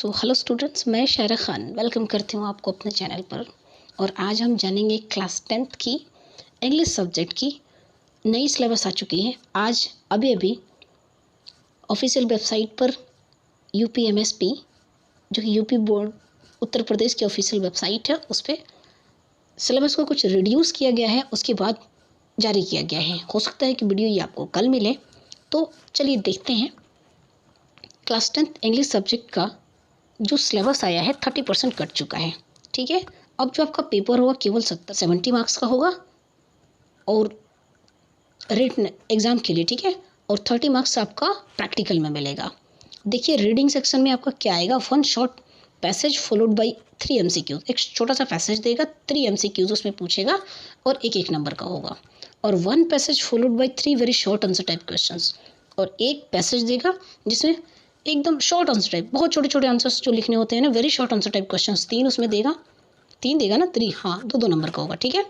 Hello students, मैं शायरा Khan welcome करती हूँ आपको अपने चैनल पर। और आज हम जानेंगे क्लास 10th की इंग्लिश सब्जेक्ट की नई सिलेबस आ चुकी है। आज अभी ऑफिशियल वेबसाइट पर UPMSP, जो कि यूपी बोर्ड उत्तर प्रदेश की ऑफिशियल वेबसाइट है, उस पर सिलेबस को कुछ रिड्यूस किया गया है, उसके बाद जारी किया गया है। हो सकता है कि वीडियो ये आपको कल मिले, तो चलिए देखते हैं। क्लास 10th इंग्लिश सब्जेक्ट का जो सिलेबस आया है 30% कट चुका है। ठीक है, अब जो आपका पेपर होगा केवल 70 मार्क्स का होगा और रिटन एग्ज़ाम के लिए। ठीक है, और 30 मार्क्स आपका प्रैक्टिकल में मिलेगा। देखिए रीडिंग सेक्शन में आपका क्या आएगा, 1 short passage followed by 3 MCQs। एक छोटा सा पैसेज देगा, 3 MCQs उसमें पूछेगा और एक नंबर का होगा। और 1 passage followed by 3 very short answer type questions. और एक पैसेज देगा जिसमें एकदम शॉर्ट आंसर टाइप, बहुत छोटे छोटे आंसर्स जो लिखने होते हैं ना, very short answer type questions 3 उसमें देगा। 3 देगा ना, 3, हाँ, 2 नंबर का होगा। ठीक है,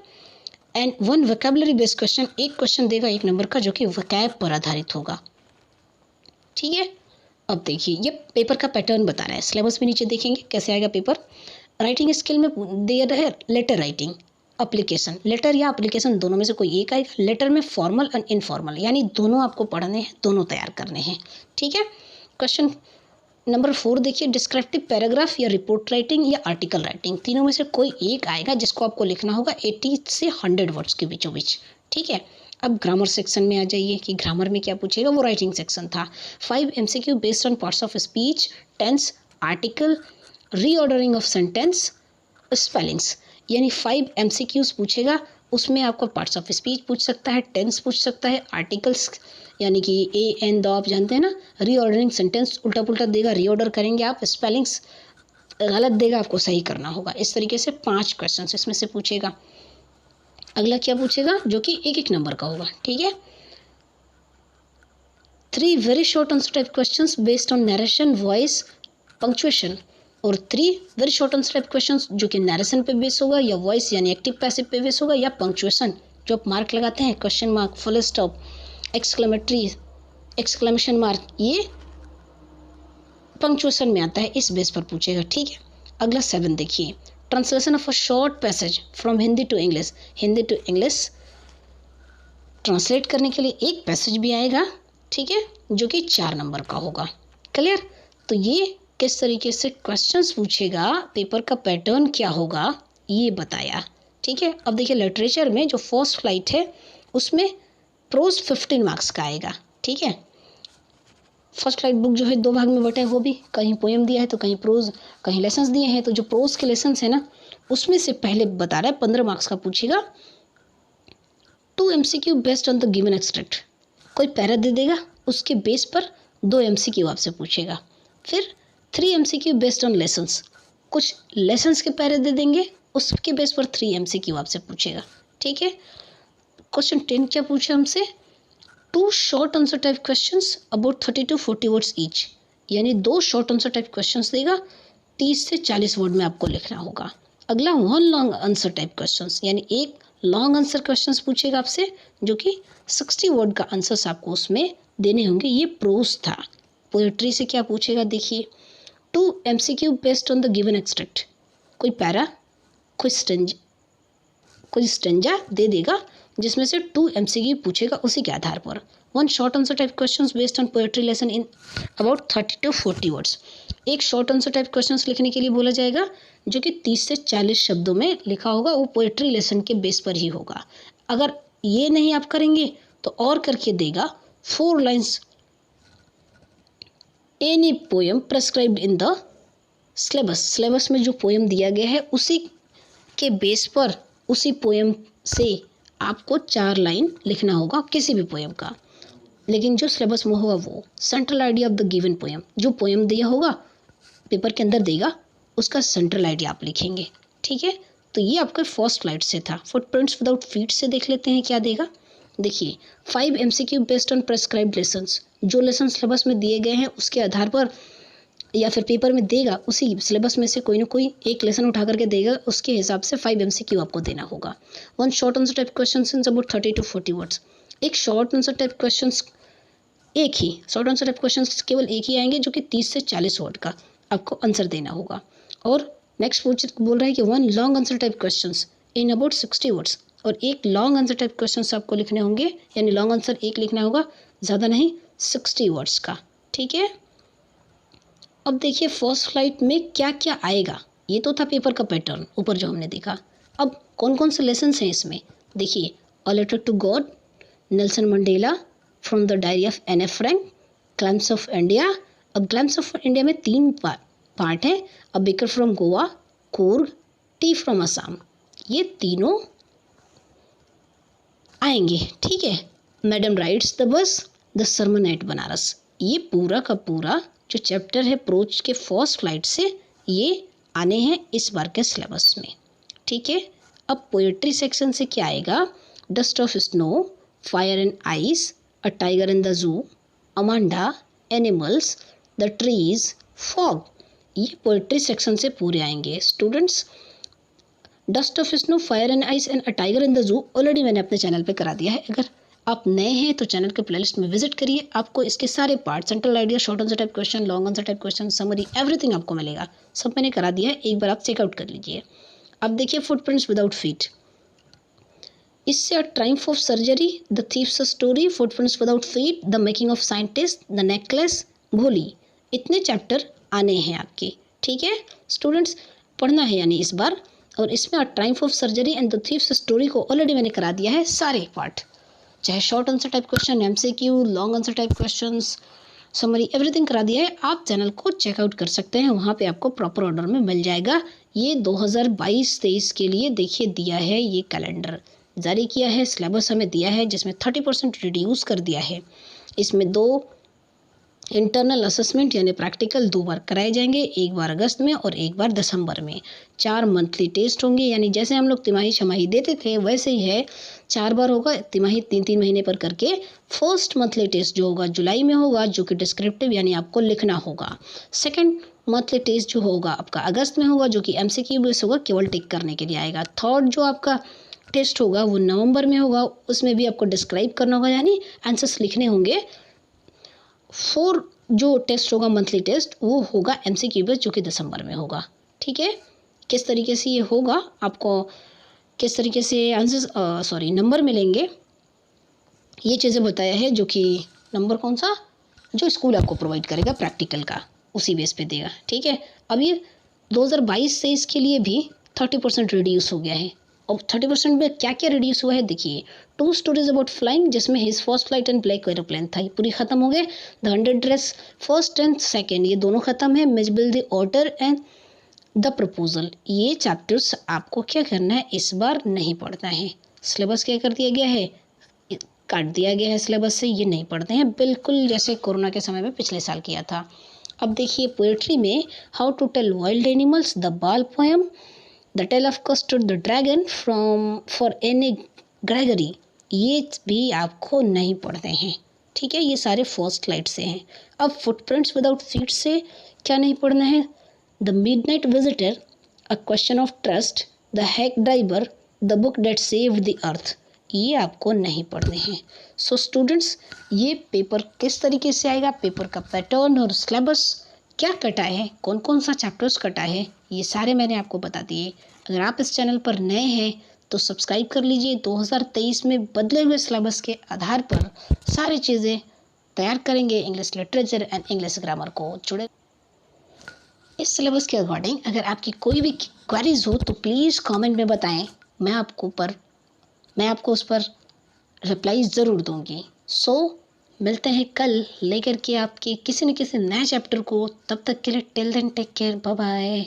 एंड 1 वोकैबुलरी बेस्ड क्वेश्चन, एक क्वेश्चन देगा 1 नंबर का जो कि वोकैब पर आधारित होगा। ठीक है, अब देखिए ये पेपर का पैटर्न बता रहा है। सिलेबस में नीचे देखेंगे कैसे आएगा पेपर। राइटिंग स्किल में दिया है लेटर राइटिंग, एप्लीकेशन, लेटर या एप्लीकेशन दोनों में से कोई एक आएगा। लेटर में फॉर्मल एंड इनफॉर्मल, यानी दोनों आपको पढ़ने हैं, दोनों तैयार करने हैं। ठीक है, क्वेश्चन नंबर 4 देखिए, डिस्क्रिप्टिव पैराग्राफ या रिपोर्ट राइटिंग या आर्टिकल राइटिंग, तीनों में से कोई एक आएगा जिसको आपको लिखना होगा 80 से 100 वर्ड्स के बीचों बीच। ठीक है, अब ग्रामर सेक्शन में आ जाइए कि ग्रामर में क्या पूछेगा, वो राइटिंग सेक्शन था। 5 MCQ based on parts of speech, tense, article, reordering of sentence, spellings, यानी 5 MCQs पूछेगा। उसमें आपको पार्ट्स ऑफ स्पीच पूछ सकता है, टेंस पूछ सकता है, आर्टिकल्स यानी कि ए एन द आप जानते हैं ना, रीऑर्डरिंग सेंटेंस उल्टा पुल्टा देगा, रीऑर्डर करेंगे आप, स्पेलिंग्स गलत देगा, आपको सही करना होगा। इस तरीके से 5 क्वेश्चन इसमें से पूछेगा। अगला क्या पूछेगा, जो कि एक नंबर का होगा। ठीक है, 3 very short answer type questions based on narration, voice, punctuation, और 3 very short answer type questions जो कि नरेशन पे बेस होगा या वॉइस यानी एक्टिव पैसिव पे बेस होगा, या पंक्चुएशन जो आप मार्क लगाते हैं, question mark, full stop, exclamatory, exclamation mark, ये पंक्चुएशन में आता है, इस बेस पर पूछेगा। ठीक है, अगला 7 देखिए, translation of a short passage from Hindi to English, Hindi to English translate करने के लिए एक पैसेज भी आएगा। ठीक है, जो कि 4 नंबर का होगा। क्लियर, तो ये किस तरीके से क्वेश्चंस पूछेगा, पेपर का पैटर्न क्या होगा, ये बताया। ठीक है, अब देखिए लिटरेचर में जो फर्स्ट फ्लाइट है उसमें प्रोज 15 मार्क्स का आएगा। ठीक है, फर्स्ट फ्लाइट बुक जो है 2 भाग में बटा है, वो भी कहीं पोएम दिया है तो कहीं प्रोज, कहीं लेसन्स दिए हैं। तो जो प्रोज के लेसन्स है ना, उसमें से पहले बता रहा है 15 मार्क्स का पूछेगा। 2 MCQ based on the given extract, कोई पैरा दे देगा, उसके बेस पर 2 MCQ आपसे पूछेगा। फिर 3 MCQ बेस्ड ऑन लेसन्स, कुछ लेसन्स के पैरे दे देंगे, उसके बेस पर 3 MCQ आपसे पूछेगा। ठीक है, क्वेश्चन 10 क्या पूछा हमसे, 2 short answer type questions about 30 to 40 words each, यानी 2 शॉर्ट आंसर टाइप क्वेश्चंस देगा, 30 से 40 वर्ड में आपको लिखना होगा। अगला 1 लॉन्ग आंसर टाइप क्वेश्चंस, यानी एक लॉन्ग आंसर क्वेश्चंस पूछेगा आपसे, जो कि 60 वर्ड का आंसर्स आपको उसमें देने होंगे। ये प्रोज था। पोएट्री से क्या पूछेगा देखिए, 2 MCQ based on the given extract, कोई पैरा, कोई स्टेंजा दे देगा जिसमें से 2 MCQ पूछेगा उसी के आधार पर। 1 short answer type questions based on poetry lesson in about 30 to 40 words, एक शॉर्ट आंसर टाइप क्वेश्चंस लिखने के लिए बोला जाएगा, जो कि 30 से 40 शब्दों में लिखा होगा, वो पोएट्री लेसन के बेस पर ही होगा। अगर ये नहीं आप करेंगे तो और करके देगा 4 lines any poem prescribed in the syllabus, syllabus में जो पोएम दिया गया है उसी के बेस पर, उसी पोएम से आपको 4 लाइन लिखना होगा किसी भी पोएम का, लेकिन जो सिलेबस में होगा वो central idea of the given poem, जो पोएम दिया होगा पेपर के अंदर देगा, उसका सेंट्रल आइडिया आप लिखेंगे। ठीक है, तो ये आपका फर्स्ट स्लाइड से था। फुटप्रिंट्स विदाउट फीट से देख लेते हैं क्या देगा। देखिए 5 MCQ based on prescribed lessons, जो लेसन सिलेबस में दिए गए हैं उसके आधार पर या फिर पेपर में देगा, उसी सिलेबस में से कोई ना कोई एक लेसन उठा करके देगा, उसके हिसाब से 5 MCQ आपको देना होगा। 1 short answer type questions in about 30 to 40 words, एक शॉर्ट आंसर टाइप क्वेश्चंस, एक ही शॉर्ट आंसर टाइप क्वेश्चंस केवल एक ही आएंगे जो कि 30 से 40 वर्ड का। आपको आंसर देना होगा। और नेक्स्ट बोल रहा है कि 1 long answer type questions in about 60 words, और एक लॉन्ग आंसर टाइप क्वेश्चंस आपको लिखने होंगे, यानी लॉन्ग आंसर एक लिखना होगा, ज़्यादा नहीं, 60 वर्ड्स का। ठीक है, अब देखिए फर्स्ट फ्लाइट में क्या क्या आएगा। ये तो था पेपर का पैटर्न ऊपर जो हमने देखा। अब कौन कौन से लेसन हैं इसमें देखिए। A letter to God, Nelson Mandela, from the diary of Anne F Frank, glimpse of India. अब ग्लिम्प्स ऑफ इंडिया में 3 पार्ट है। A baker from Goa, Coorg, tea from Assam, ये तीनों आएंगे। ठीक है, madam rides the bus, the sermon at Banaras, ये पूरा का पूरा जो चैप्टर है प्रोच के फर्स्ट फ्लाइट से ये आने हैं इस बार के सिलेबस में। ठीक है, अब पोएट्री सेक्शन से क्या आएगा। Dust of snow, fire and ice, a tiger in the zoo, Amanda, animals, the trees, fog, ये पोएट्री सेक्शन से पूरे आएंगे students. Dust of snow, fire and ice and a tiger in the zoo already मैंने अपने channel पे करा दिया है। अगर आप नए हैं तो चैनल के प्लेलिस्ट में विजिट करिए, आपको इसके सारे part, central idea, short answer type question, long answer type question, summary, everything आपको मिलेगा। सब मैंने करा दिया है, एक बार आप चेकआउट कर लीजिए। अब देखिए फुटप्रिंट्स विदाउट फीट, इससे a triumph of surgery, the thief's story, footprints without feet, the making of scientist, the necklace, Bholi, इतने चैप्टर आने हैं आपके। ठीक है स्टूडेंट्स, पढ़ना है यानी इस बार। और इसमें a triumph of surgery and the thief's story को ऑलरेडी मैंने करा दिया है सारे पार्ट, चाहे short answer type question, MCQ, long answer type questions, summary, everything करा दिया है। आप चैनल को चेकआउट कर सकते हैं, वहाँ पे आपको प्रॉपर ऑर्डर में मिल जाएगा। ये 2022-23 के लिए देखिए दिया है, ये कैलेंडर जारी किया है, सिलेबस हमें दिया है जिसमें 30% रिड्यूस कर दिया है। इसमें 2 इंटरनल असेसमेंट यानी प्रैक्टिकल 2 बार कराए जाएंगे, एक बार अगस्त में और एक बार दिसंबर में। 4 मंथली टेस्ट होंगे, यानी जैसे हम लोग तिमाही छमाही देते थे वैसे ही है, 4 बार होगा, तिमाही 3-3 महीने पर करके। फर्स्ट मंथली टेस्ट जो होगा जुलाई में होगा, जो कि डिस्क्रिप्टिव यानी आपको लिखना होगा। सेकेंड मंथली टेस्ट जो होगा आपका अगस्त में होगा, जो कि एमसीक्यू बेस होगा, केवल टिक करने के लिए आएगा। थर्ड जो आपका टेस्ट होगा वो नवंबर में होगा, उसमें भी आपको डिस्क्राइब करना होगा यानी आंसर्स लिखने होंगे। 4 जो टेस्ट होगा मंथली टेस्ट वो होगा एमसीक्यू बेस, जो कि दिसंबर में होगा। ठीक है, किस तरीके से ये होगा, आपको किस तरीके से आंसर्स नंबर मिलेंगे, ये चीज़ें बताया है। जो कि नंबर कौन सा, जो स्कूल आपको प्रोवाइड करेगा प्रैक्टिकल का, उसी बेस पे देगा। ठीक है, अब ये 2022-23 के लिए भी 30% रिड्यूस हो गया है। अब 30% में क्या क्या रिड्यूस हुआ है देखिए। 2 स्टोरीज अबाउट फ्लाइंग, जिसमें his first flight and black aeroplane था, ये पूरी खत्म हो गए। The 100 dress first and second, ये दोनों खत्म है। Mijbil the order and the proposal, ये चैप्टर्स आपको क्या करना है, इस बार नहीं पढ़ना है। सिलेबस क्या कर दिया गया है, काट दिया गया है सिलेबस से, ये नहीं पढ़ते हैं, बिल्कुल जैसे कोरोना के समय में पिछले साल किया था। अब देखिए पोएट्री में how to tell wild animals, the ball poem, the tale of Custard the dragon from for Anne Gregory, ये भी आपको नहीं पढ़ते हैं। ठीक है, ये सारे फर्स्ट फ्लाइट से हैं। अब फुटप्रिंट्स विदाउट फीट से क्या नहीं पढ़ना है, the midnight visitor, a question of trust, the hack driver, the book that saved the earth, ये आपको नहीं पढ़ने हैं। सो स्टूडेंट्स, ये पेपर किस तरीके से आएगा, पेपर का पैटर्न और सिलेबस क्या कटा है, कौन कौन सा चैप्टर्स कटा है, ये सारे मैंने आपको बता दिए। अगर आप इस चैनल पर नए हैं तो सब्सक्राइब कर लीजिए। 2023 में बदले हुए सिलेबस के आधार पर सारी चीज़ें तैयार करेंगे, English literature and English grammar को जुड़े। इस सिलेबस के अकॉर्डिंग अगर आपकी कोई भी क्वेरीज हो तो प्लीज़ कमेंट में बताएं, मैं आपको उस पर रिप्लाई ज़रूर दूंगी। सो मिलते हैं कल लेकर के आपके किसी न किसी नए चैप्टर को, तब तक के लिए till then take care, bye bye.